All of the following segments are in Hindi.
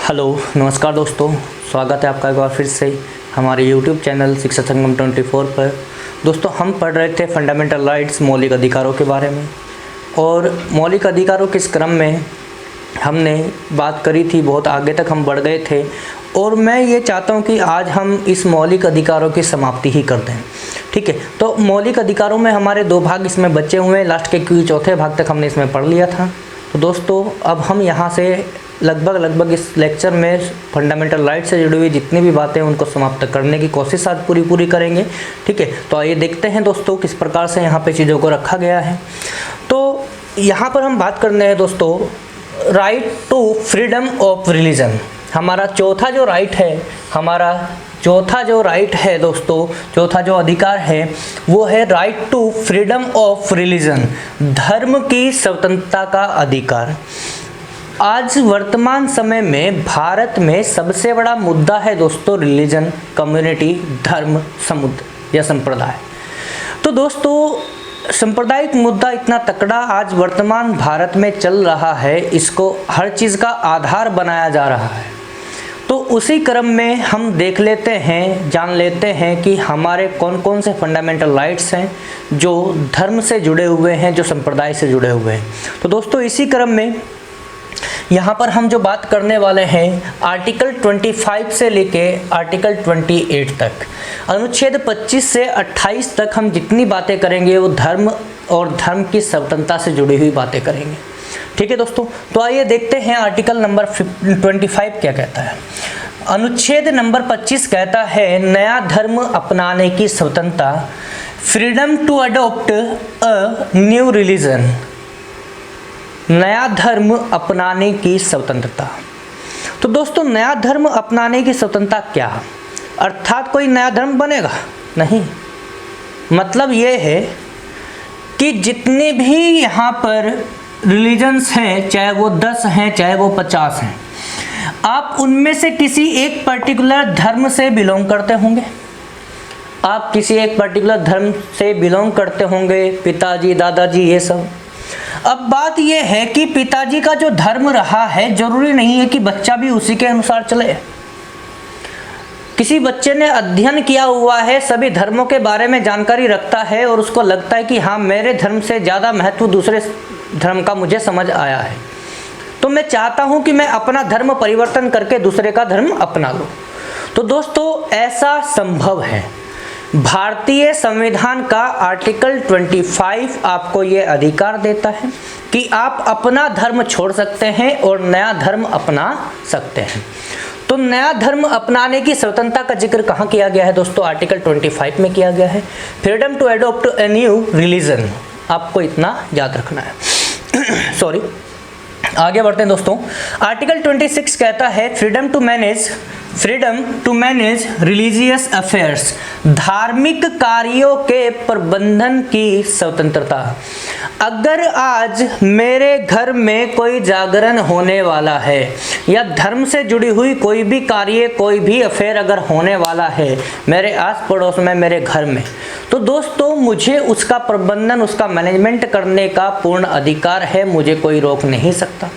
हेलो नमस्कार दोस्तों, स्वागत है आपका एक बार फिर से हमारे यूट्यूब चैनल शिक्षा संगम 24 पर। दोस्तों, हम पढ़ रहे थे फंडामेंटल राइट्स, मौलिक अधिकारों के बारे में। और मौलिक अधिकारों के इस क्रम में हमने बात करी थी, बहुत आगे तक हम बढ़ गए थे। और मैं ये चाहता हूँ कि आज हम इस मौलिक अधिकारों की समाप्ति ही कर दें। ठीक है, तो मौलिक अधिकारों में हमारे दो भाग इसमें बचे हुए हैं। लास्ट के चौथे भाग तक हमने इसमें पढ़ लिया था। तो दोस्तों, अब हम यहाँ से लगभग इस लेक्चर में फंडामेंटल राइट से जुड़ी हुई जितनी भी बातें हैं उनको समाप्त करने की कोशिश आज पूरी करेंगे। ठीक है, तो आइए देखते हैं दोस्तों किस प्रकार से यहाँ पे चीज़ों को रखा गया है। तो यहाँ पर हम बात करने हैं दोस्तों right to freedom of religion. हमारा चौथा जो राइट है दोस्तों, चौथा जो अधिकार है वो है right to freedom of religion, धर्म की स्वतंत्रता का अधिकार। आज वर्तमान समय में भारत में सबसे बड़ा मुद्दा है दोस्तों रिलीजन, कम्युनिटी, धर्म, समुदाय या संप्रदाय। तो दोस्तों, सांप्रदायिक मुद्दा इतना तकड़ा आज वर्तमान भारत में चल रहा है, इसको हर चीज़ का आधार बनाया जा रहा है। तो उसी क्रम में हम देख लेते हैं, जान लेते हैं कि हमारे कौन कौन से फंडामेंटल राइट्स हैं जो धर्म से जुड़े हुए हैं, जो संप्रदाय से जुड़े हुए हैं। तो दोस्तों, इसी क्रम में यहाँ पर हम जो बात करने वाले हैं आर्टिकल 25 से लेके आर्टिकल 28 तक, अनुच्छेद 25 से 28 तक हम जितनी बातें करेंगे वो धर्म और धर्म की स्वतंत्रता से जुड़ी हुई बातें करेंगे। ठीक है दोस्तों, तो आइए देखते हैं आर्टिकल नंबर 25 क्या कहता है। अनुच्छेद नंबर 25 कहता है नया धर्म अपनाने की स्वतंत्रता, freedom to adopt a new religion, नया धर्म अपनाने की स्वतंत्रता। तो दोस्तों, नया धर्म अपनाने की स्वतंत्रता क्या, अर्थात कोई नया धर्म बनेगा नहीं। मतलब ये है कि जितने भी यहाँ पर रिलीजन्स हैं, चाहे वो 10 हैं चाहे वो 50 हैं, आप उनमें से किसी एक पर्टिकुलर धर्म से बिलोंग करते होंगे। आप किसी एक पर्टिकुलर धर्म से बिलोंग करते होंगे, पिताजी, दादाजी, ये सब। अब बात यह है कि पिताजी का जो धर्म रहा है, जरूरी नहीं है कि बच्चा भी उसी के अनुसार चले। किसी बच्चे ने अध्ययन किया हुआ है, सभी धर्मों के बारे में जानकारी रखता है और उसको लगता है कि हाँ, मेरे धर्म से ज़्यादा महत्व दूसरे धर्म का मुझे समझ आया है, तो मैं चाहता हूँ कि मैं अपना धर्म परिवर्तन करके दूसरे का धर्म अपना लूँ। तो दोस्तों, ऐसा संभव है। भारतीय संविधान का आर्टिकल 25 आपको ये अधिकार देता है कि आप अपना धर्म छोड़ सकते हैं और नया धर्म अपना सकते हैं। तो नया धर्म अपनाने की स्वतंत्रता का जिक्र कहाँ किया गया है दोस्तों? आर्टिकल 25 में किया गया है। Freedom to adopt a new religion, आपको इतना याद रखना है। सॉरी, आगे बढ़ते हैं दोस्तों। आर्टिकल 26 कहता है freedom to manage religious affairs, धार्मिक कार्यों के प्रबंधन की स्वतंत्रता। अगर आज मेरे घर में कोई जागरण होने वाला है या धर्म से जुड़ी हुई कोई भी कार्य, कोई भी अफेयर अगर होने वाला है मेरे आस पड़ोस में, मेरे घर में, तो दोस्तों मुझे उसका प्रबंधन, उसका मैनेजमेंट करने का पूर्ण अधिकार है, मुझे कोई रोक नहीं सकता।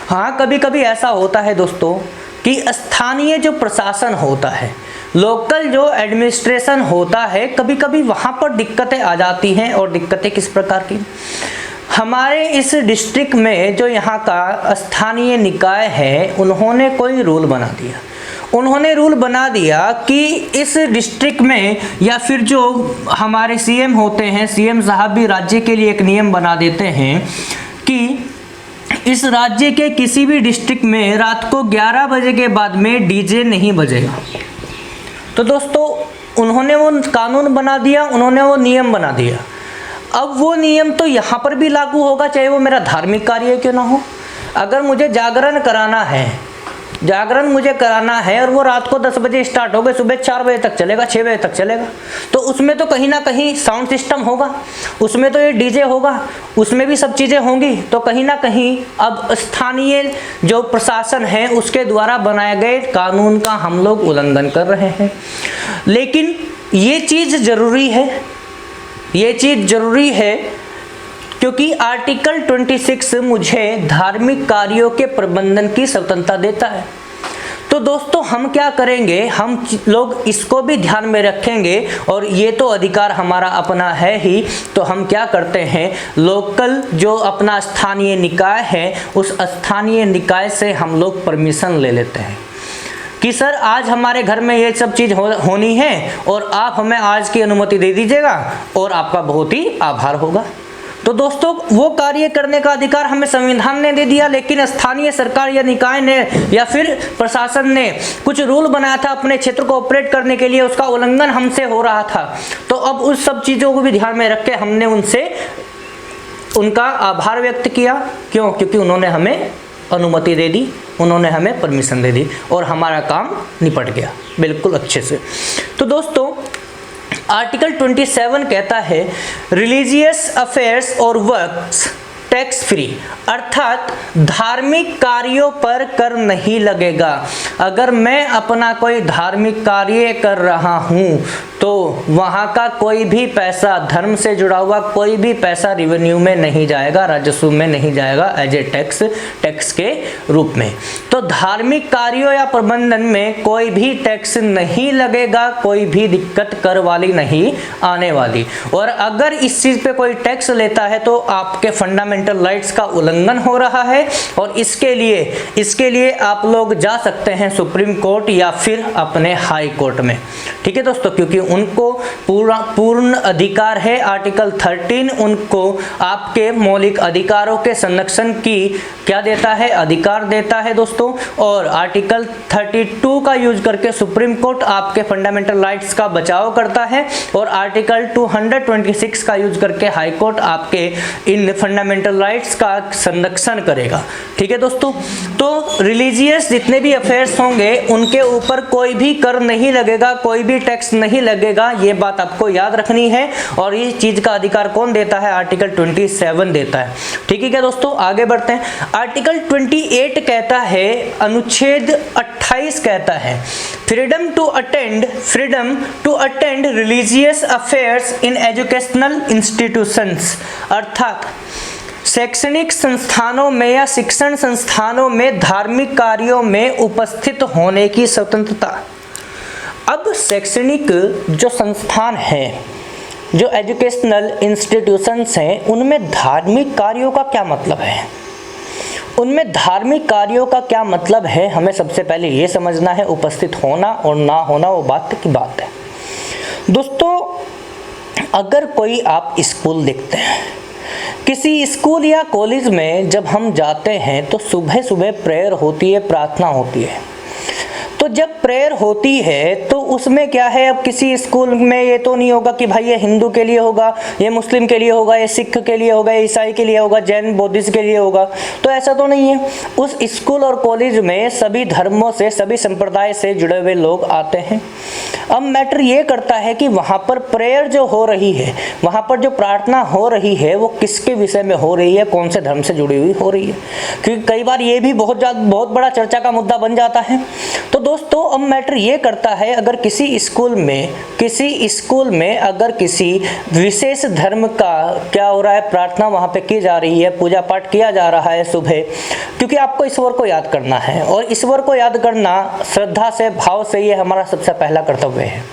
हाँ, कभी कभी ऐसा होता है दोस्तों कि स्थानीय जो प्रशासन होता है, लोकल जो एडमिनिस्ट्रेशन होता है, कभी कभी वहाँ पर दिक्कतें आ जाती हैं। और दिक्कतें किस प्रकार की? हमारे इस डिस्ट्रिक्ट में जो यहाँ का स्थानीय निकाय है, उन्होंने कोई रूल बना दिया। उन्होंने रूल बना दिया कि इस डिस्ट्रिक्ट में, या फिर जो हमारे सीएम होते हैं, सीएम साहब भी राज्य के लिए एक नियम बना देते हैं कि इस राज्य के किसी भी डिस्ट्रिक्ट में रात को 11 बजे के बाद में डीजे नहीं बजेगा। तो दोस्तों, उन्होंने वो कानून बना दिया, उन्होंने वो नियम बना दिया। अब वो नियम तो यहाँ पर भी लागू होगा, चाहे वो मेरा धार्मिक कार्य क्यों ना हो। अगर मुझे जागरण कराना है और वो रात को 10 बजे स्टार्ट हो गए, सुबह 4 बजे तक चलेगा, 6 बजे तक चलेगा, तो उसमें तो कहीं ना कहीं साउंड सिस्टम होगा, उसमें तो ये डीजे होगा, उसमें भी सब चीज़ें होंगी। तो कहीं ना कहीं अब स्थानीय जो प्रशासन है उसके द्वारा बनाए गए कानून का हम लोग उल्लंघन कर रहे हैं। लेकिन ये चीज़ ज़रूरी है, क्योंकि आर्टिकल 26 मुझे धार्मिक कार्यों के प्रबंधन की स्वतंत्रता देता है। तो दोस्तों हम क्या करेंगे, हम लोग इसको भी ध्यान में रखेंगे और ये तो अधिकार हमारा अपना है ही, तो हम क्या करते हैं, लोकल जो अपना स्थानीय निकाय है उस स्थानीय निकाय से हम लोग परमिशन ले लेते हैं कि सर आज हमारे घर में ये सब चीज़ होनी है और आप हमें आज की अनुमति दे दीजिएगा और आपका बहुत ही आभार होगा। तो दोस्तों वो कार्य करने का अधिकार हमें संविधान ने दे दिया, लेकिन स्थानीय सरकार या निकाय ने या फिर प्रशासन ने कुछ रूल बनाया था अपने क्षेत्र को ऑपरेट करने के लिए, उसका उल्लंघन हमसे हो रहा था। तो अब उस सब चीज़ों को भी ध्यान में रख के हमने उनसे उनका आभार व्यक्त किया। क्यों? क्योंकि उन्होंने हमें अनुमति दे दी, उन्होंने हमें परमिशन दे दी और हमारा काम निपट गया बिल्कुल अच्छे से। तो दोस्तों आर्टिकल 27 कहता है रिलीजियस अफेयर्स और वर्क्स टैक्स फ्री, अर्थात धार्मिक कार्यों पर कर नहीं लगेगा। अगर मैं अपना कोई धार्मिक कार्य कर रहा हूँ तो वहाँ का कोई भी पैसा, धर्म से जुड़ा हुआ कोई भी पैसा रेवेन्यू में नहीं जाएगा, राजस्व में नहीं जाएगा एज ए टैक्स के रूप में। तो धार्मिक कार्यों या प्रबंधन में कोई भी टैक्स नहीं लगेगा, कोई भी दिक्कत कर वाली नहीं आने वाली। और अगर इस चीज़ पे कोई टैक्स लेता है तो आपके फंडामेंटल राइट्स का उल्लंघन हो रहा है और इसके लिए आप लोग जा सकते हैं सुप्रीम कोर्ट या फिर अपने हाई कोर्ट में। ठीक है दोस्तों, क्योंकि उनको पूर्ण अधिकार है। आर्टिकल 13 उनको आपके मौलिक अधिकारों के संरक्षण की क्या देता है, अधिकार देता है दोस्तों। और आर्टिकल 32 का यूज करके सुप्रीम कोर्ट आपके फंडामेंटल राइट्स का बचाव करता है और आर्टिकल 226 का यूज करके हाई कोर्ट आपके इन फंडामेंटल राइट्स का संरक्षण करेगा। ठीक है दोस्तों, तो रिलीजियस जितने भी अफेयर्स होंगे उनके ऊपर कोई भी कर नहीं लगेगा, कोई भी टैक्स नहीं लगेगा, ये बात आपको याद रखनी है। और इस चीज का अधिकार कौन देता है, आर्टिकल 27 देता है। ठीक है क्या दोस्तों, आगे बढ़ते हैं। आर्टिकल 28 कहता है, अनुच्छेद 28 कहता है freedom to attend religious affairs in educational institutions, अर्थात शैक्षणिक संस्थानों में या शिक्षण संस्थानों में धार्मिक कार्यों में उपस्थित होने की स्वतंत्रता। अब शैक्षणिक जो संस्थान हैं, जो एजुकेशनल इंस्टीट्यूशंस हैं, उनमें धार्मिक कार्यों का क्या मतलब है? उनमें धार्मिक कार्यों का क्या मतलब है, हमें सबसे पहले ये समझना है। उपस्थित होना और ना होना वो बात की बात है दोस्तों। अगर कोई आप स्कूल देखते हैं, किसी स्कूल या कॉलेज में जब हम जाते हैं तो सुबह सुबह प्रेयर होती है, प्रार्थना होती है। तो जब प्रेयर होती है तो उसमें क्या है, अब किसी स्कूल में ये तो नहीं होगा कि भाई ये हिंदू के लिए होगा, ये मुस्लिम के लिए होगा, ये सिख के लिए होगा, ये ईसाई के लिए होगा, जैन बौद्धिस्ट के लिए होगा, तो ऐसा तो नहीं है। उस स्कूल और कॉलेज में सभी धर्मों से, सभी संप्रदाय से जुड़े हुए लोग आते हैं। अब मैटर ये करता है कि वहाँ पर प्रेयर जो हो रही है, वहाँ पर जो प्रार्थना हो रही है वो किसके विषय में हो रही है, कौन से धर्म से जुड़ी हुई हो रही है, क्योंकि कई बार ये भी बहुत बड़ा चर्चा का मुद्दा बन जाता है। तो दोस्तों अब मैटर ये करता है, अगर किसी स्कूल में अगर किसी विशेष धर्म का क्या हो रहा है, प्रार्थना वहाँ पे की जा रही है, पूजा पाठ किया जा रहा है सुबह, क्योंकि आपको ईश्वर को याद करना है और ईश्वर को याद करना श्रद्धा से, भाव से, ये हमारा सबसे पहला कर्तव्य है।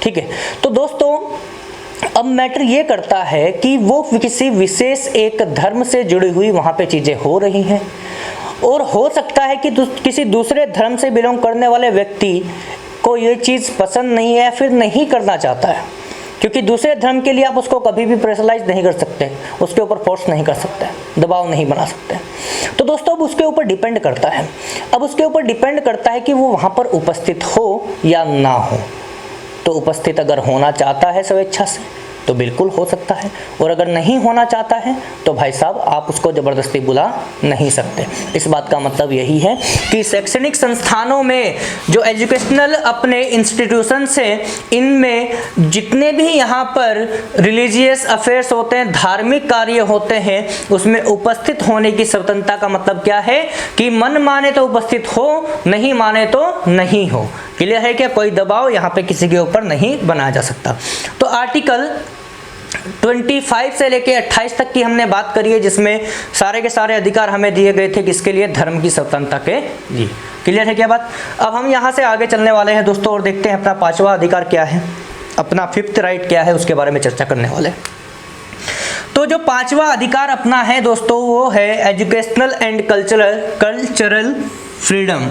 ठीक है, तो दोस्तों अब मैटर ये करता है कि वो किसी विशेष एक धर्म से जुड़ी हुई वहाँ पे चीज़ें हो रही हैं और हो सकता है कि किसी दूसरे धर्म से बिलोंग करने वाले व्यक्ति को ये चीज़ पसंद नहीं है, फिर नहीं करना चाहता है, क्योंकि दूसरे धर्म के लिए आप उसको कभी भी प्रेशराइज नहीं कर सकते, उसके ऊपर फोर्स नहीं कर सकते, दबाव नहीं बना सकते। तो दोस्तों अब उसके ऊपर डिपेंड करता है, कि वो वहाँ पर उपस्थित हो या ना हो। तो उपस्थित अगर होना चाहता है स्वेच्छा से तो बिल्कुल हो सकता है, और अगर नहीं होना चाहता है तो भाई साहब आप उसको ज़बरदस्ती बुला नहीं सकते। इस बात का मतलब यही है कि शैक्षणिक संस्थानों में जो एजुकेशनल अपने इंस्टीट्यूशंस हैं, इनमें जितने भी यहाँ पर रिलीजियस अफेयर्स होते हैं, धार्मिक कार्य होते हैं, उसमें उपस्थित होने की स्वतंत्रता का मतलब क्या है कि मन माने तो उपस्थित हो, नहीं माने तो नहीं हो। क्लियर है क्या? कोई दबाव यहाँ पे किसी के ऊपर नहीं बनाया जा सकता। तो आर्टिकल 25 से लेके 28 तक की हमने बात करी है, जिसमें सारे के सारे अधिकार हमें दिए गए थे किसके लिए, धर्म की स्वतंत्रता के लिए। क्लियर है क्या बात? अब हम यहाँ से आगे चलने वाले हैं दोस्तों और देखते हैं अपना 5वां अधिकार क्या है, अपना 5th राइट क्या है, उसके बारे में चर्चा करने वाले हैं। तो जो 5वां अधिकार अपना है दोस्तों वो है एजुकेशनल एंड कल्चरल फ्रीडम,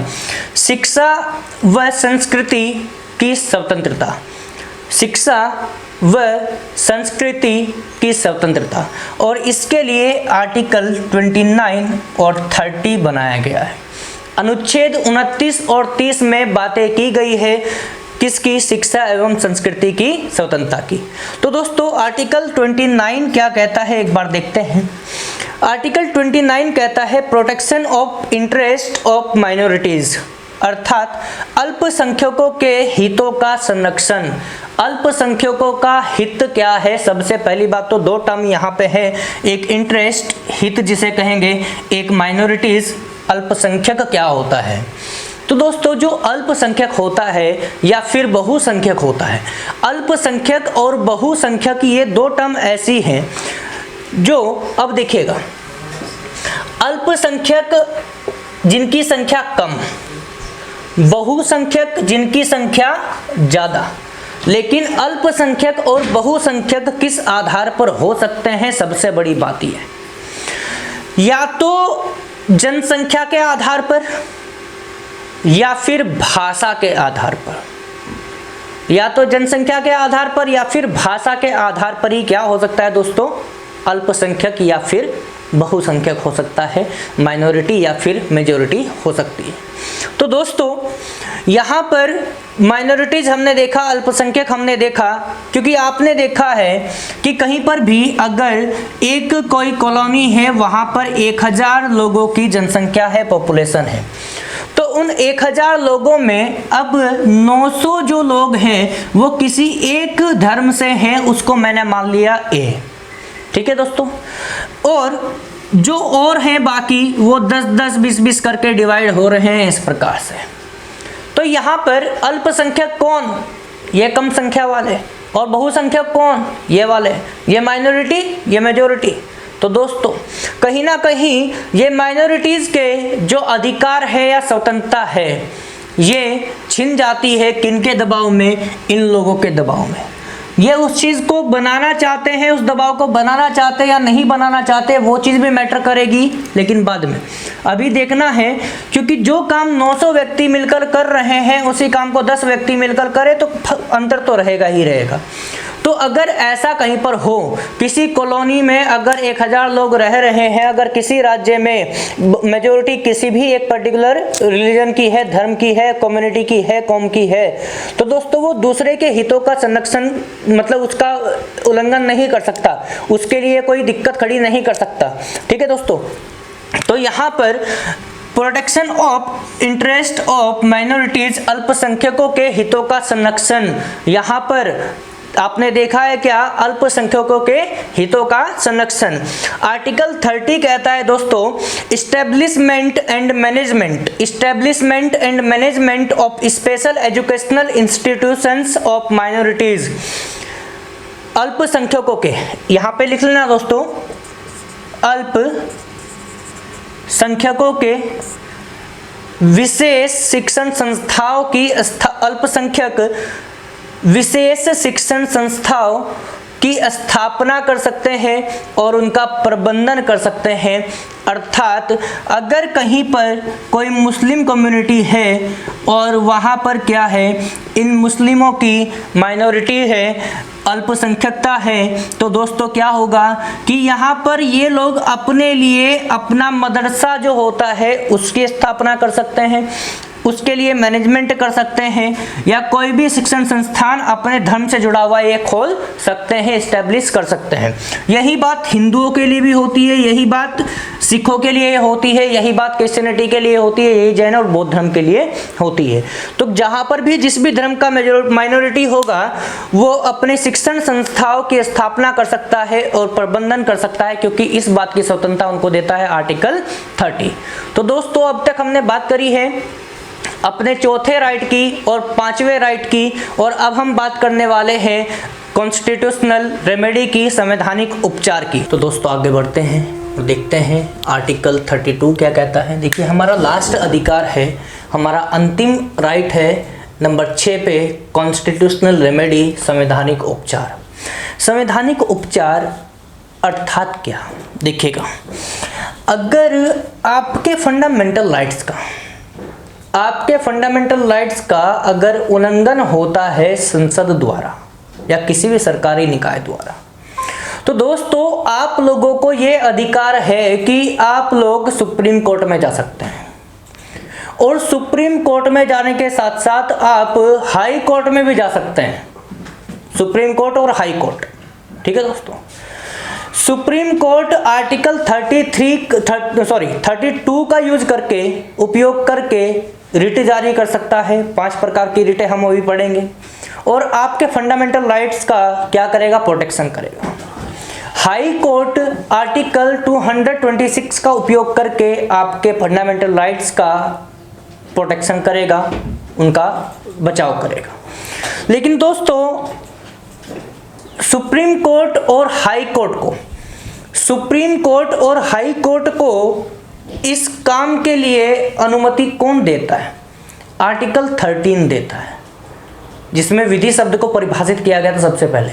शिक्षा व संस्कृति की स्वतंत्रता, शिक्षा व संस्कृति की स्वतंत्रता। और इसके लिए आर्टिकल 29 और 30 बनाया गया है। अनुच्छेद 29 और 30 में बातें की गई है किसकी? शिक्षा एवं संस्कृति की स्वतंत्रता की। तो दोस्तों आर्टिकल 29 क्या कहता है एक बार देखते हैं। आर्टिकल 29 कहता है protection of interest of minorities, अर्थात अल्पसंख्यकों के हितों का संरक्षण। अल्पसंख्यकों का हित क्या है? सबसे पहली बात तो 2 टर्म यहाँ पे है, एक इंटरेस्ट हित जिसे कहेंगे, एक माइनॉरिटीज अल्पसंख्यक क्या होता है। तो दोस्तों जो अल्पसंख्यक होता है या फिर बहुसंख्यक होता है, अल्पसंख्यक और बहुसंख्यक ये 2 टर्म ऐसी हैं जो, अब देखिएगा, अल्पसंख्यक जिनकी संख्या कम, बहुसंख्यक जिनकी संख्या ज़्यादा। लेकिन अल्पसंख्यक और बहुसंख्यक किस आधार पर हो सकते हैं? सबसे बड़ी बात यह है, या तो जनसंख्या के आधार पर या फिर भाषा के आधार पर, या तो जनसंख्या के आधार पर या फिर भाषा के आधार पर ही क्या हो सकता है दोस्तों? अल्पसंख्यक या फिर बहुसंख्यक हो सकता है, माइनॉरिटी या फिर मेजॉरिटी हो सकती है। तो दोस्तों यहाँ पर माइनॉरिटीज हमने देखा, अल्पसंख्यक हमने देखा, क्योंकि आपने देखा है कि कहीं पर भी अगर एक कोई कॉलोनी है वहाँ पर 1000 लोगों की जनसंख्या है, पॉपुलेशन है, तो उन 1000 लोगों में अब 900 जो लोग हैं वो किसी एक धर्म से हैं, उसको मैंने मान लिया ए, ठीक है दोस्तों। और जो और हैं बाकी वो 10-10, 20-20 करके डिवाइड हो रहे हैं इस प्रकार से। तो यहाँ पर अल्पसंख्यक कौन? ये कम संख्या वाले। और बहुसंख्यक कौन? ये वाले। ये माइनॉरिटी, ये मेजॉरिटी। तो दोस्तों कहीं ना कहीं ये माइनॉरिटीज के जो अधिकार है या स्वतंत्रता है ये छिन जाती है किनके दबाव में? इन लोगों के दबाव में। ये उस चीज़ को बनाना चाहते हैं, उस दबाव को बनाना चाहते हैं या नहीं बनाना चाहते, वो चीज़ भी मैटर करेगी, लेकिन बाद में। अभी देखना है, क्योंकि जो काम 900 व्यक्ति मिलकर कर रहे हैं उसी काम को 10 व्यक्ति मिलकर करे तो अंतर तो रहेगा ही रहेगा। तो अगर ऐसा कहीं पर हो, किसी कॉलोनी में अगर 1000 लोग रह रहे हैं, अगर किसी राज्य में मेजॉरिटी किसी भी एक पर्टिकुलर रिलीजन की है, धर्म की है, कम्युनिटी की है, कौम की है, तो दोस्तों वो दूसरे के हितों का संरक्षण मतलब उसका उल्लंघन नहीं कर सकता, उसके लिए कोई दिक्कत खड़ी नहीं कर सकता, ठीक है दोस्तों। तो यहाँ पर protection of interest of minorities, अल्पसंख्यकों के हितों का संरक्षण, यहाँ पर आपने देखा है क्या? अल्पसंख्यकों के हितों का संरक्षण। आर्टिकल 30 कहता है दोस्तों establishment and management of special educational institutions of minorities. अल्पसंख्यकों के, यहाँ पे लिख लेना दोस्तों, अल्पसंख्यकों के विशेष शिक्षण संस्थाओं की अल्पसंख्यक विशेष शिक्षण संस्थाओं की स्थापना कर सकते हैं और उनका प्रबंधन कर सकते हैं। अर्थात अगर कहीं पर कोई मुस्लिम कम्युनिटी है और वहाँ पर क्या है, इन मुस्लिमों की माइनॉरिटी है, अल्पसंख्यकता है, तो दोस्तों क्या होगा कि यहाँ पर ये लोग अपने लिए अपना मदरसा जो होता है उसकी स्थापना कर सकते हैं, उसके लिए मैनेजमेंट कर सकते हैं, या कोई भी शिक्षण संस्थान अपने धर्म से जुड़ा हुआ ये खोल सकते हैं, इस्टेब्लिश कर सकते हैं। यही बात हिंदुओं के लिए भी होती है, यही बात सिखों के लिए होती है, यही बात क्रिश्चियनिटी के लिए होती है, यही जैन और बौद्ध धर्म के लिए होती है। तो जहाँ पर भी जिस भी धर्म का माइनॉरिटी होगा वो अपने शिक्षण संस्थाओं की स्थापना कर सकता है और प्रबंधन कर सकता है, क्योंकि इस बात की स्वतंत्रता उनको देता है आर्टिकल 30। तो दोस्तों अब तक हमने बात करी है अपने चौथे राइट की और 5वें राइट की, और अब हम बात करने वाले हैं कॉन्स्टिट्यूशनल रेमेडी की, संवैधानिक उपचार की। तो दोस्तों आगे बढ़ते हैं। और देखते हैं आर्टिकल 32 क्या कहता है। देखिए हमारा लास्ट अधिकार है, हमारा अंतिम राइट है नंबर 6 पे, कॉन्स्टिट्यूशनल रेमेडी, संवैधानिक उपचार। संवैधानिक उपचार अर्थात क्या? देखिएगा, अगर आपके फंडामेंटल राइट्स का अगर उल्लंघन होता है संसद द्वारा या किसी भी सरकारी निकाय द्वारा, तो दोस्तों आप लोगों को ये अधिकार है कि आप लोग सुप्रीम कोर्ट में जा सकते हैं, और सुप्रीम कोर्ट में जाने के साथ साथ आप हाई कोर्ट में भी जा सकते हैं। सुप्रीम कोर्ट और हाई कोर्ट, ठीक है दोस्तों। सुप्रीम कोर्ट आर्टिकल 32 का यूज करके, उपयोग करके रिट जारी कर सकता है। 5 प्रकार की रिटें हम अभी पढ़ेंगे, और आपके फंडामेंटल राइट्स का क्या करेगा? प्रोटेक्शन करेगा। हाई कोर्ट आर्टिकल 226 का उपयोग करके आपके फंडामेंटल राइट्स का प्रोटेक्शन करेगा, उनका बचाव करेगा। लेकिन दोस्तों सुप्रीम कोर्ट और हाई कोर्ट को इस काम के लिए अनुमति कौन देता है? आर्टिकल 13 देता है, जिसमें विधि शब्द को परिभाषित किया गया था सबसे पहले।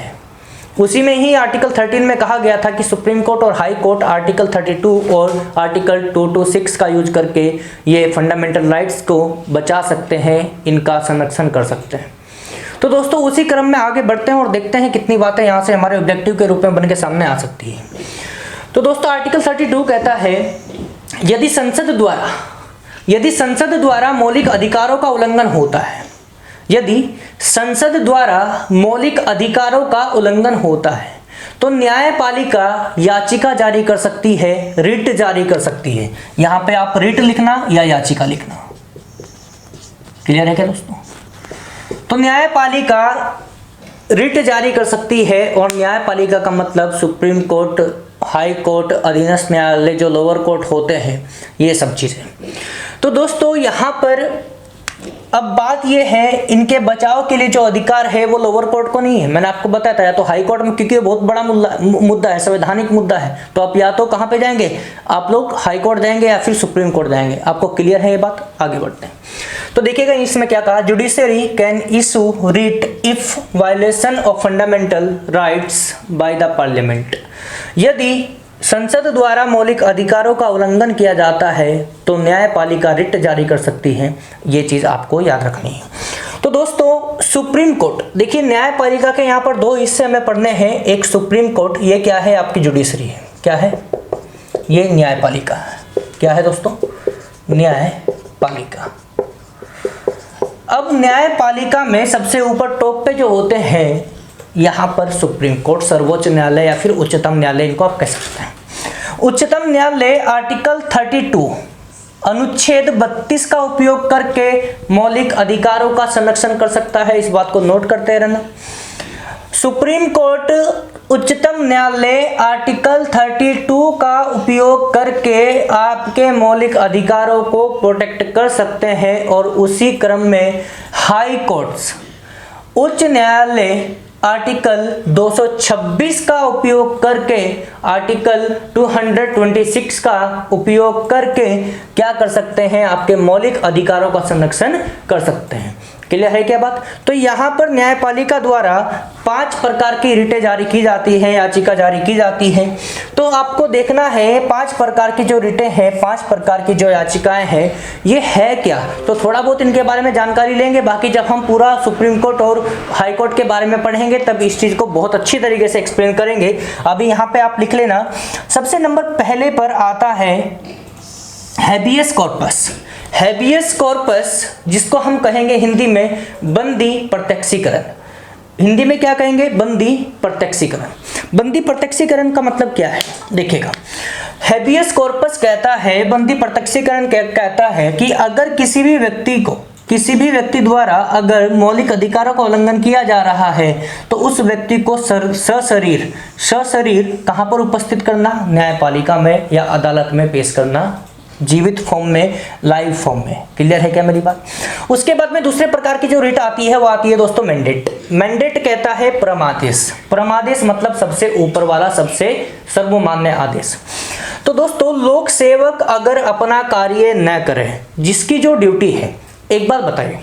उसी में ही आर्टिकल 13 में कहा गया था कि सुप्रीम कोर्ट और हाई कोर्ट आर्टिकल 32 और आर्टिकल 226 का यूज करके ये फंडामेंटल राइट्स को बचा सकते हैं, इनका संरक्षण कर सकते हैं। तो दोस्तों उसी क्रम में आगे बढ़ते हैं और देखते हैं कितनी बातें यहाँ से हमारे ऑब्जेक्टिव के रूप में बन के सामने आ सकती है। तो दोस्तों आर्टिकल 32 कहता है, यदि संसद द्वारा मौलिक अधिकारों का उल्लंघन होता है, यदि संसद द्वारा मौलिक अधिकारों का उल्लंघन होता है, तो न्यायपालिका याचिका जारी कर सकती है, रिट जारी कर सकती है। यहाँ पे आप रिट लिखना या याचिका लिखना, क्लियर है क्या दोस्तों? तो न्यायपालिका रिट जारी कर सकती है, और न्यायपालिका का मतलब सुप्रीम कोर्ट, हाई कोर्ट, अधीनस्थ न्यायालय जो लोअर कोर्ट होते हैं, ये सब चीज़ें। तो दोस्तों यहाँ पर अब बात ये है, इनके बचाव के लिए जो अधिकार है वो लोअर कोर्ट को नहीं है। मैंने आपको बताया था, या तो हाई कोर्ट में, क्योंकि बहुत बड़ा मुद्दा है, संवैधानिक मुद्दा है, तो आप या तो कहाँ पे जाएंगे, आप लोग हाई कोर्ट जाएंगे या फिर सुप्रीम कोर्ट जाएंगे। आपको क्लियर है ये बात? आगे बढ़ते हैं। तो देखिएगा इसमें क्या कहा, judiciary can issue writ if violation of fundamental rights by the parliament. यदि संसद द्वारा मौलिक अधिकारों का उल्लंघन किया जाता है तो न्यायपालिका रिट जारी कर सकती है। ये चीज़ आपको याद रखनी है। तो दोस्तों सुप्रीम कोर्ट, देखिए न्यायपालिका के यहाँ पर 2 हिस्से हमें पढ़ने हैं। एक सुप्रीम कोर्ट, ये क्या है? आपकी जुडिशरी है। क्या है ये? न्यायपालिका है। क्या है दोस्तों? न्यायपालिका। अब न्यायपालिका में सबसे ऊपर टॉप पे जो होते हैं, यहाँ पर सुप्रीम कोर्ट, सर्वोच्च न्यायालय या फिर उच्चतम न्यायालय, इनको आप कह सकते हैं। उच्चतम न्यायालय आर्टिकल 32 अनुच्छेद 32 का उपयोग करके मौलिक अधिकारों का संरक्षण कर सकता है। इस बात को नोट करते रहना। सुप्रीम कोर्ट, उच्चतम न्यायालय आर्टिकल 32 का उपयोग करके आपके मौलिक अधिकारों को प्रोटेक्ट कर सकते हैं, और उसी क्रम में हाई कोर्ट्स, उच्च न्यायालय आर्टिकल 226 का उपयोग करके, आर्टिकल 226 का उपयोग करके क्या कर सकते हैं? आपके मौलिक अधिकारों का संरक्षण कर सकते हैं। क्लियर है क्या बात? तो यहाँ पर न्यायपालिका द्वारा 5 प्रकार की रिटें जारी की जाती हैं, याचिका जारी की जाती है। तो आपको देखना है 5 प्रकार की जो रिटें हैं, 5 प्रकार की जो याचिकाएं हैं, ये है क्या? तो थोड़ा बहुत इनके बारे में जानकारी लेंगे। बाकी जब हम पूरा सुप्रीम कोर्ट और हाई कोर्ट के बारे में पढ़ेंगे तब इस चीज़ को बहुत अच्छी तरीके से एक्सप्लेन करेंगे। अभी यहाँ पे आप लिख लेना। सबसे नंबर पहले पर आता है हैबियस कॉर्पस। हैबियस कॉर्पस, जिसको हम कहेंगे हिंदी में बंदी प्रत्यक्षीकरण। हिंदी में क्या कहेंगे? बंदी प्रत्यक्षीकरण। बंदी प्रत्यक्षीकरण का मतलब क्या है? देखिएगा, हैबियस कॉर्पस कहता है, बंदी प्रत्यक्षीकरण कहता है कि अगर किसी भी व्यक्ति द्वारा अगर मौलिक अधिकारों का उल्लंघन किया जा रहा है तो उस व्यक्ति को सशरीर कहाँ पर उपस्थित करना? न्यायपालिका में या अदालत में पेश करना, जीवित फॉर्म में, लाइव फॉर्म में। क्लियर है क्या मेरी बात? उसके बाद में दूसरे प्रकार की जो रिट आती है वो आती है दोस्तों मैंडेट। मैंडेट कहता है परमादेश। परमादेश मतलब सबसे ऊपर वाला, सबसे सर्वमान्य आदेश। तो दोस्तों, लोक सेवक अगर अपना कार्य न करे, जिसकी जो ड्यूटी है, एक बात बताइए,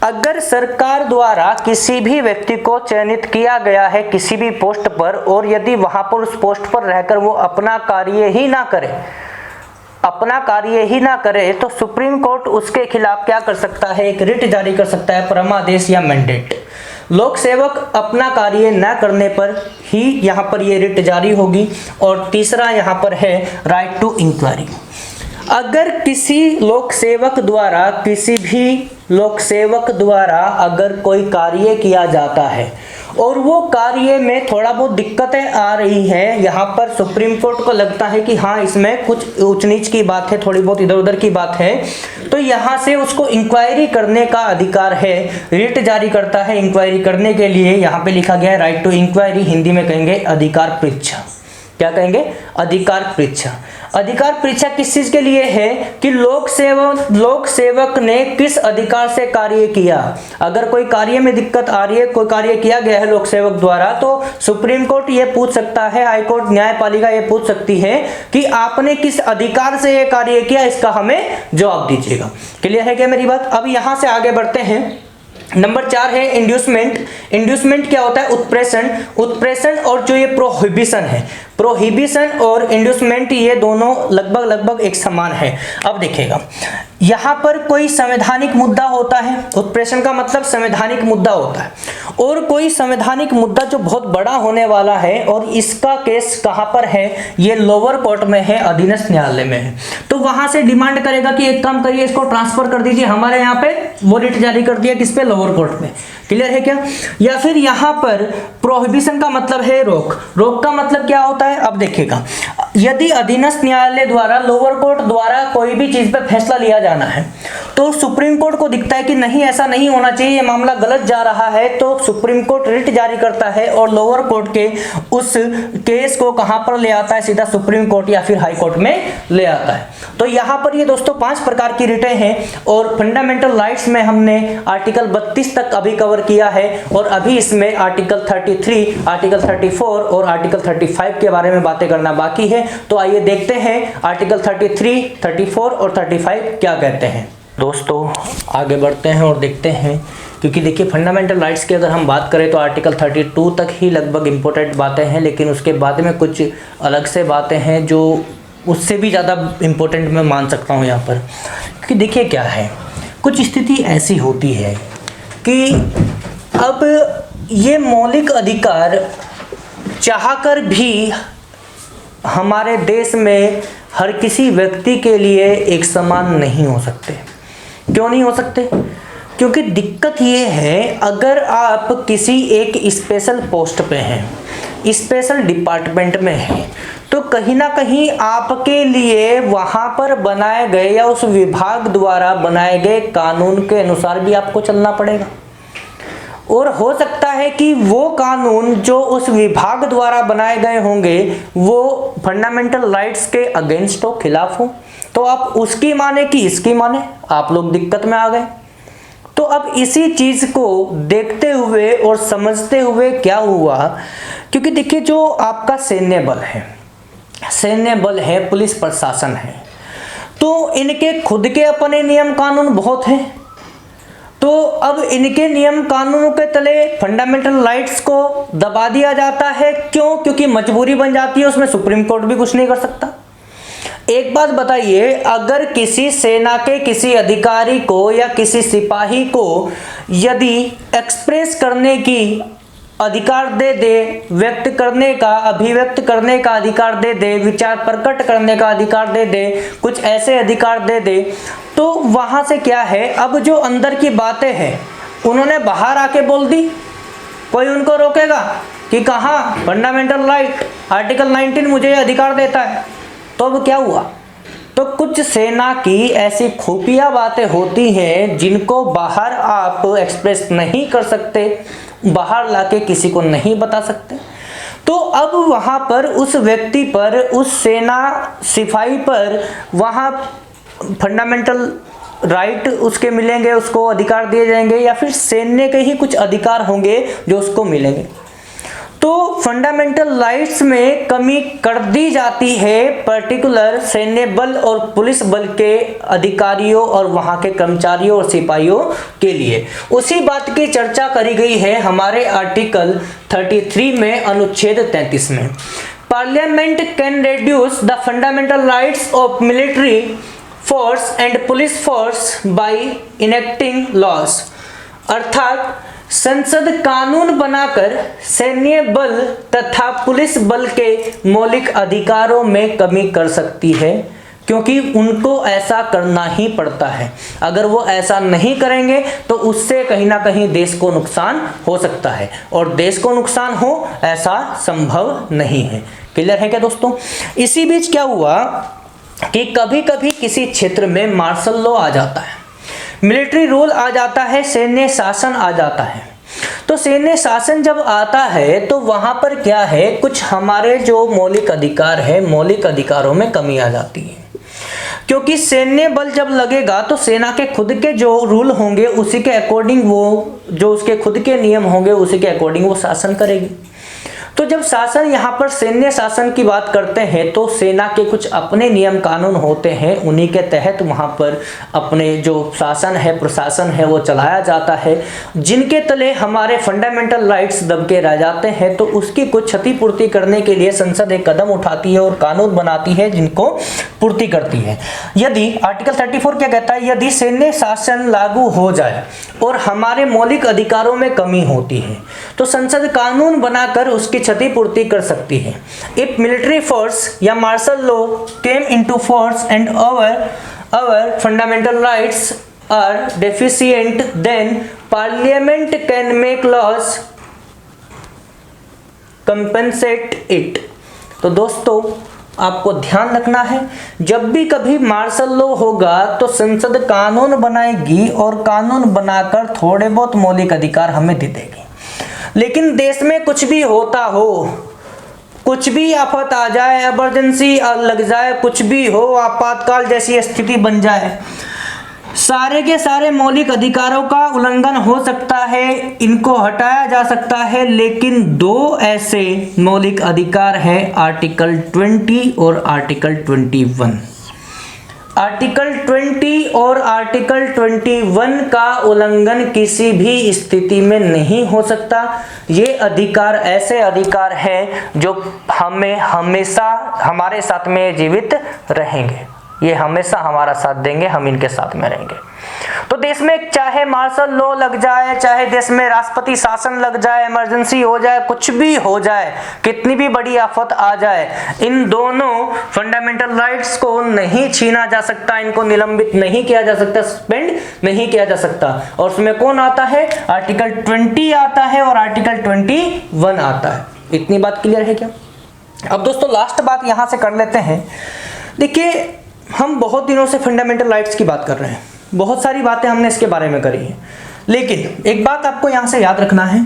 अगर सरकार द्वारा किसी भी व्यक्ति को चयनित किया गया है किसी भी पोस्ट पर, और यदि वहां पर उस पोस्ट पर रहकर वो अपना कार्य ही ना करे, तो सुप्रीम कोर्ट उसके खिलाफ क्या कर सकता है, एक रिट जारी कर सकता है, परमादेश या मैंडेट। लोक सेवक अपना कार्य न करने पर ही यहाँ पर ये रिट जारी होगी। और तीसरा यहाँ पर है राइट टू इंक्वायरी। अगर किसी लोक सेवक द्वारा अगर कोई कार्य किया जाता है और वो कार्य में थोड़ा बहुत दिक्कतें आ रही हैं, यहाँ पर सुप्रीम कोर्ट को लगता है कि हाँ इसमें कुछ ऊंच नीच की बात है, थोड़ी बहुत इधर उधर की बात है, तो यहाँ से उसको इंक्वायरी करने का अधिकार है, रिट जारी करता है इंक्वायरी करने के लिए। यहाँ पे लिखा गया है राइट टू इंक्वायरी, हिंदी में कहेंगे अधिकार परीक्षा। क्या कहेंगे, अधिकार परीक्षा। अधिकार परीक्षा किस चीज के लिए है कि लोक सेवक ने किस अधिकार से कार्य किया। अगर कोई कार्य में दिक्कत आ रही है, कोई कार्य किया गया है लोक सेवक द्वारा, तो सुप्रीम कोर्ट ये पूछ सकता है, हाई कोर्ट न्यायपालिका ये पूछ सकती है कि आपने किस अधिकार से ये कार्य किया, इसका हमें जवाब दीजिएगा। क्लियर है क्या मेरी बात। अब यहां से आगे बढ़ते हैं। नंबर 4 है इंड्यूसमेंट। इंड्यूसमेंट क्या होता है, उत्प्रेषण और जो ये प्रोहिबिशन है, प्रोहिबिशन और इंड्यूसमेंट ये दोनों लगभग एक समान है। अब देखिएगा, यहाँ पर कोई संवैधानिक मुद्दा होता है, उत्प्रेषण का मतलब संवैधानिक मुद्दा होता है, और कोई संवैधानिक मुद्दा जो बहुत बड़ा होने वाला है, और इसका केस कहाँ पर है, ये लोअर कोर्ट में है, अधीनस्थ न्यायालय में है। तो वहां से डिमांड करेगा कि एक काम करिए, इसको ट्रांसफर कर दीजिए हमारे यहाँ पे, वो रिट जारी कर दिया किस पे, लोअर कोर्ट में। क्लियर है क्या। या फिर यहाँ पर प्रोहिबिशन का मतलब है रोक का मतलब क्या होता है। अब देखिएगा, यदि अधीनस्थ न्यायालय द्वारा, लोअर कोर्ट द्वारा कोई भी चीज पे फैसला लिया जाना है, तो सुप्रीम कोर्ट को दिखता है कि नहीं ऐसा नहीं होना चाहिए, ये मामला गलत जा रहा है, तो सुप्रीम कोर्ट रिट जारी करता है और लोअर कोर्ट के उस केस को कहां पर ले आता है, सीधा सुप्रीम कोर्ट या फिर हाई कोर्ट में ले आता है। तो यहाँ पर ये दोस्तों 5 प्रकार की रिटें हैं, और फंडामेंटल राइट्स में हमने आर्टिकल 32 तक अभी कवर किया है, और अभी इसमें आर्टिकल 33, आर्टिकल 34 और आर्टिकल 35 के बारे में बातें करना बाकी है। तो आइए देखते हैं आर्टिकल 33, 34 और 35 क्या कहते हैं। दोस्तों आगे बढ़ते हैं और देखते हैं, क्योंकि देखिए फंडामेंटल राइट्स की अगर हम बात करें तो आर्टिकल 32 तक ही लगभग इंपॉर्टेंट बातें हैं, लेकिन उसके बाद में कुछ अलग से बातें हैं जो उससे भी ज़्यादा इम्पोर्टेंट मैं मान सकता हूँ यहाँ पर। क्योंकि देखिए क्या है, कुछ स्थिति ऐसी होती है कि अब ये मौलिक अधिकार चाहकर भी हमारे देश में हर किसी व्यक्ति के लिए एक समान नहीं हो सकते। क्यों नहीं हो सकते? क्योंकि दिक्कत ये है, अगर आप किसी एक स्पेशल पोस्ट पे हैं, स्पेशल डिपार्टमेंट में हैं, तो कहीं ना कहीं आपके लिए वहां पर बनाए गए या उस विभाग द्वारा बनाए गए कानून के अनुसार भी आपको चलना पड़ेगा। और हो सकता है कि वो कानून जो उस विभाग द्वारा बनाए गए होंगे वो फंडामेंटल राइट्स के अगेंस्ट हो, खिलाफ हो, तो आप उसकी माने कि इसकी माने, आप लोग दिक्कत में आ गए। तो अब इसी चीज को देखते हुए और समझते हुए क्या हुआ, क्योंकि देखिए जो आपका सैन्य बल है, पुलिस प्रशासन है, तो इनके खुद के अपने नियम कानून बहुत हैं। तो अब इनके नियम कानूनों के तले फंडामेंटल राइट्स को दबा दिया जाता है। क्यों? क्योंकि मजबूरी बन जाती है, उसमें सुप्रीम कोर्ट भी कुछ नहीं कर सकता। एक बात बताइए, अगर किसी सेना के किसी अधिकारी को या किसी सिपाही को यदि एक्सप्रेस करने की अधिकार दे दे, व्यक्त करने का, अभिव्यक्त करने का अधिकार दे दे, विचार प्रकट करने का अधिकार दे दे, कुछ ऐसे अधिकार दे दे, तो वहां से क्या है, अब जो अंदर की बातें हैं उन्होंने बाहर आके बोल दी, कोई उनको रोकेगा कि कहाँ फंडामेंटल राइट आर्टिकल 19 मुझे अधिकार देता है। तो अब क्या हुआ, तो कुछ सेना की ऐसी खुफिया बातें होती हैं जिनको बाहर आप एक्सप्रेस नहीं कर सकते, बाहर लाके किसी को नहीं बता सकते। तो अब वहां पर उस व्यक्ति पर, उस सेना सिपाही पर वहां फंडामेंटल राइट उसके मिलेंगे, उसको अधिकार दिए जाएंगे, या फिर सैन्य के ही कुछ अधिकार होंगे जो उसको मिलेंगे। तो फंडामेंटल राइट्स में कमी कर दी जाती है पर्टिकुलर सैन्य बल और पुलिस बल के अधिकारियों और वहां के कर्मचारियों और सिपाहियों के लिए। उसी बात की चर्चा करी गई है हमारे आर्टिकल 33 में, अनुच्छेद 33 में। Parliament can reduce the fundamental rights of military force and police force by enacting laws, अर्थात संसद कानून बनाकर सैन्य बल तथा पुलिस बल के मौलिक अधिकारों में कमी कर सकती है, क्योंकि उनको ऐसा करना ही पड़ता है। अगर वो ऐसा नहीं करेंगे तो उससे कहीं ना कहीं देश को नुकसान हो सकता है, और देश को नुकसान हो ऐसा संभव नहीं है। क्लियर है क्या दोस्तों? इसी बीच क्या हुआ कि कभी कभी किसी क्षेत्र में मार्शल लॉ आ जाता है, मिलिट्री रूल आ जाता है, सैन्य शासन आ जाता है। तो सैन्य शासन जब आता है तो वहां पर क्या है, कुछ हमारे जो मौलिक अधिकार है, मौलिक अधिकारों में कमी आ जाती है। क्योंकि सैन्य बल जब लगेगा तो सेना के खुद के जो रूल होंगे उसी के अकॉर्डिंग वो, जो उसके खुद के नियम होंगे उसी के अकॉर्डिंग वो शासन करेगी। तो जब शासन यहाँ पर सैन्य शासन की बात करते हैं तो सेना के कुछ अपने नियम कानून होते हैं, उन्हीं के तहत वहाँ पर अपने जो शासन है, प्रशासन है, वो चलाया जाता है, जिनके तले हमारे फंडामेंटल राइट्स दबके रह जाते हैं। तो उसकी कुछ क्षतिपूर्ति करने के लिए संसद एक कदम उठाती है और कानून बनाती है जिनको पूर्ति करती है। यदि आर्टिकल 34 क्या कहता है, यदि सैन्य शासन लागू हो जाए और हमारे मौलिक अधिकारों में कमी होती है तो संसद कानून बनाकर उसकी क्षतिपूर्ति कर सकती है। इफ मिलिट्री फोर्स या martial law came into force and our fundamental rights are deficient, then parliament can make laws compensate it। तो दोस्तों आपको ध्यान रखना है, जब भी कभी मार्शल लॉ होगा तो संसद कानून बनाएगी और कानून बनाकर थोड़े बहुत मौलिक अधिकार हमें दे देगी। लेकिन देश में कुछ भी होता हो, कुछ भी आफत आ जाए, इमरजेंसी लग जाए, कुछ भी हो, आपातकाल जैसी स्थिति बन जाए, सारे के सारे मौलिक अधिकारों का उल्लंघन हो सकता है, इनको हटाया जा सकता है। लेकिन दो ऐसे मौलिक अधिकार हैं, आर्टिकल 20 और आर्टिकल 21। आर्टिकल 20 और आर्टिकल 21 का उल्लंघन किसी भी स्थिति में नहीं हो सकता। ये अधिकार ऐसे अधिकार हैं जो हमें हमेशा हमारे साथ में जीवित रहेंगे, ये हमेशा हमारा साथ देंगे, हम इनके साथ में रहेंगे। तो देश में चाहे मार्शल लॉ लग जाए, चाहे देश में राष्ट्रपति शासन लग जाए, इमरजेंसी हो जाए, कुछ भी हो जाए, कितनी भी बड़ी आफत आ जाए, इन दोनों फंडामेंटल राइट्स को नहीं छीना जा सकता, इनको निलंबित नहीं किया जा सकता, सस्पेंड नहीं किया जा सकता। और उसमें कौन आता है? आर्टिकल 20 आता है और आर्टिकल 21 आता है। इतनी बात क्लियर है क्या? अब दोस्तों लास्ट बात यहां से कर लेते हैं। देखिए, हम बहुत दिनों से फंडामेंटल राइट्स की बात कर रहे हैं, बहुत सारी बातें हमने इसके बारे में करी हैं, लेकिन एक बात आपको यहां से याद रखना है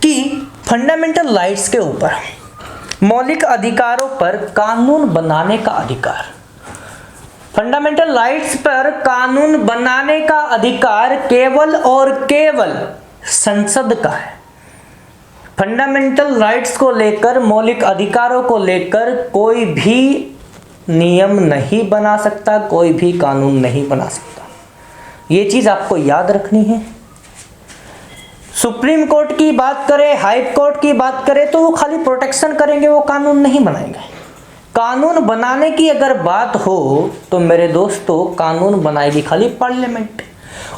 कि फंडामेंटल राइट्स के ऊपर, मौलिक अधिकारों पर कानून बनाने का अधिकार, फंडामेंटल राइट्स पर कानून बनाने का अधिकार केवल और केवल संसद का है। फंडामेंटल राइट्स को लेकर, मौलिक अधिकारों को लेकर कोई भी नियम नहीं बना सकता, कोई भी कानून नहीं बना सकता। ये चीज आपको याद रखनी है। सुप्रीम कोर्ट की बात करें, हाई कोर्ट की बात करें, तो वो खाली प्रोटेक्शन करेंगे, वो कानून नहीं बनाएंगे। कानून बनाने की अगर बात हो तो मेरे दोस्तों, कानून बनाएगी खाली पार्लियामेंट,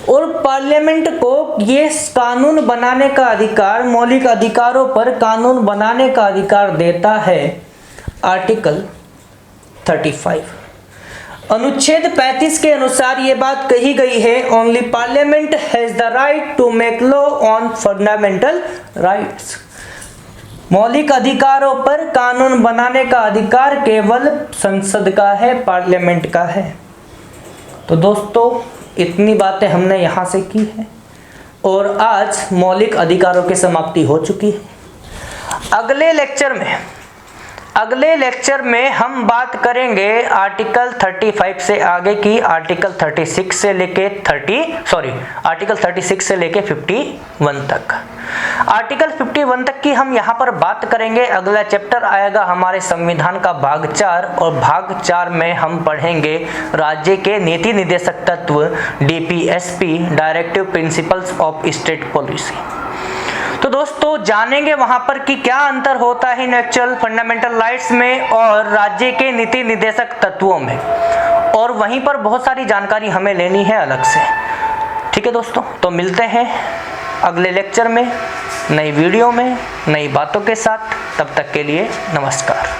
और पार्लियामेंट को ये कानून बनाने का अधिकार, मौलिक अधिकारों पर कानून बनाने का अधिकार देता है आर्टिकल 35। अनुच्छेद 35 के अनुसार ये बात कही गई है, only parliament has the right to make law on fundamental rights. मौलिक अधिकारों पर कानून बनाने का अधिकार केवल संसद का है, पार्लियामेंट का है। तो दोस्तों इतनी बातें हमने यहाँ से की है और आज मौलिक अधिकारों की समाप्ति हो चुकी है। अगले लेक्चर में अगले लेक्चर में हम बात करेंगे आर्टिकल 35 से आगे की, आर्टिकल 36 से लेके आर्टिकल 36 से लेके 51 तक। आर्टिकल 51 तक की हम यहाँ पर बात करेंगे। अगला चैप्टर आएगा हमारे संविधान का भाग 4, और भाग 4 में हम पढ़ेंगे राज्य के नीति निर्देशक तत्व, DPSP, directive principles of state policy. तो दोस्तों जानेंगे वहां पर कि क्या अंतर होता है इंटेलेक्चुअल फंडामेंटल राइट्स में और राज्य के नीति निर्देशक तत्वों में, और वहीं पर बहुत सारी जानकारी हमें लेनी है अलग से। ठीक है दोस्तों, तो मिलते हैं अगले लेक्चर में नई वीडियो में नई बातों के साथ। तब तक के लिए नमस्कार।